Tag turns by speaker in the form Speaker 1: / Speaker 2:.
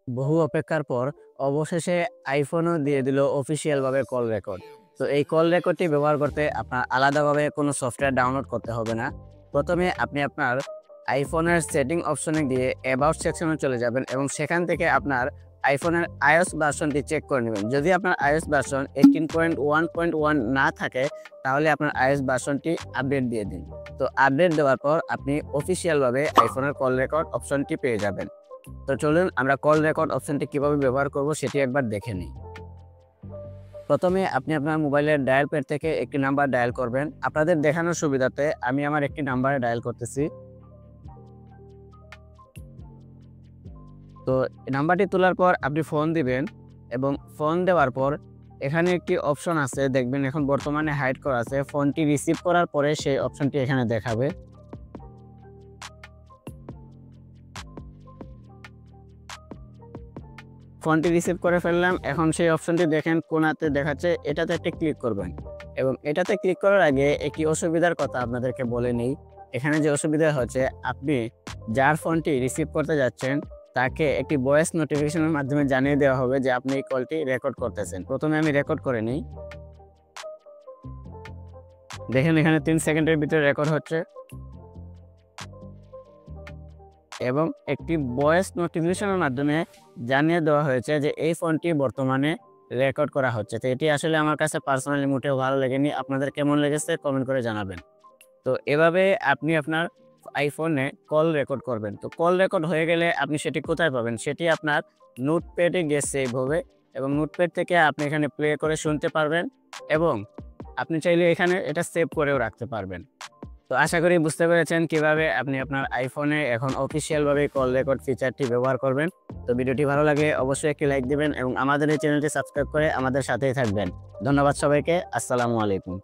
Speaker 1: বহু অপেক্ষার পর অবশেষে আইফোনও দিয়ে দিল অফিসিয়াল ভাবে কল রেকর্ড। তো এই কল রেকর্ডটি ব্যবহার করতে আপনার আলাদাভাবে কোনো সফটওয়্যার ডাউনলোড করতে হবে না। প্রথমে আপনি আপনার আইফোনের সেটিং অপশনে গিয়ে অ্যাবাউট সেকশনে চলে যাবেন এবং সেখান থেকে আপনার আইফোনের iOS ভার্সনটি চেক করে নেবেন। যদি আপনার iOS ভার্সন 18.1.1 না থাকে তাহলে আপনার iOS ভার্সনটি আপডেট দিয়ে দিন। তো আপডেট দেওয়ার পর আপনি অফিসিয়ালভাবে আইফোনের কল রেকর্ড অপশনটি পেয়ে যাবেন। তো চলুন আমরা কল রেকর্ড অপশনটি কিভাবে ব্যবহার করব সেটি একবার দেখে নিই। প্রথমে আপনি আপনার মোবাইলের ডায়াল প্যাড থেকে একটি নাম্বার ডায়াল করবেন। আপনাদের দেখানোর সুবিধাতে আমি আমার একটি নাম্বারে ডায়াল করতেছি। তো নাম্বারটি তোলার পর আপনি ফোন দিবেন এবং ফোন দেওয়ার পর এখানে একটি অপশন আছে, দেখবেন এখন বর্তমানে হাইড করা আছে। ফোনটি রিসিভ করার পরে সেই অপশনটি এখানে দেখাবে। ফোনটি রিসিভ করে ফেললাম। এখন সেই অপশনটি দেখেন কোণাতে দেখাচ্ছে, এটাতে একটা ক্লিক করবেন এবং এটাতে ক্লিক করার আগে একটি অসুবিধার কথা আপনাদেরকে বলে নেই। এখানে যে অসুবিধা হচ্ছে, আপনি যার ফোনটি রিসিভ করতে যাচ্ছেন তাকে একটি ভয়েস নোটিফিকেশনের মাধ্যমে জানিয়ে দেওয়া হবে যে আপনি এই কলটি রেকর্ড করতেছেন। প্রথমে আমি রেকর্ড করে নিই। দেখেন এখানে 3 সেকেন্ডের ভিতরে রেকর্ড হচ্ছে এবং একটি ভয়েস নোটিফিকেশনের মাধ্যমে জানিয়ে দেওয়া হয়েছে যে এই ফোনটি বর্তমানে রেকর্ড করা হচ্ছে। তো এটি আসলে আমার কাছে পার্সোনালি মোটেও ভালো লাগেনি। আপনাদের কেমন লেগেছে কমেন্ট করে জানাবেন। তো এভাবে আপনি আপনার আইফোনে কল রেকর্ড করবেন। তো কল রেকর্ড হয়ে গেলে আপনি সেটি কোথায় পাবেন? সেটি আপনার নোটপ্যাডে গিয়ে সেভ হবে এবং নোটপ্যাড থেকে আপনি এখানে প্লে করে শুনতে পারবেন এবং আপনি চাইলে এখানে এটা সেভ করেও রাখতে পারবেন। তো আশা করি বুঝতে পেরেছেন কিভাবে আপনি আপনার আইফোনে এখন অফিসিয়ালভাবে কল রেকর্ড ফিচারটি ব্যবহার করবেন। তো ভিডিওটি ভালো লাগলে অবশ্যই একটি লাইক দিবেন এবং আমাদের এই চ্যানেলটি সাবস্ক্রাইব করে আমাদের সাথেই থাকবেন। ধন্যবাদ সবাইকে। আসসালামু আলাইকুম।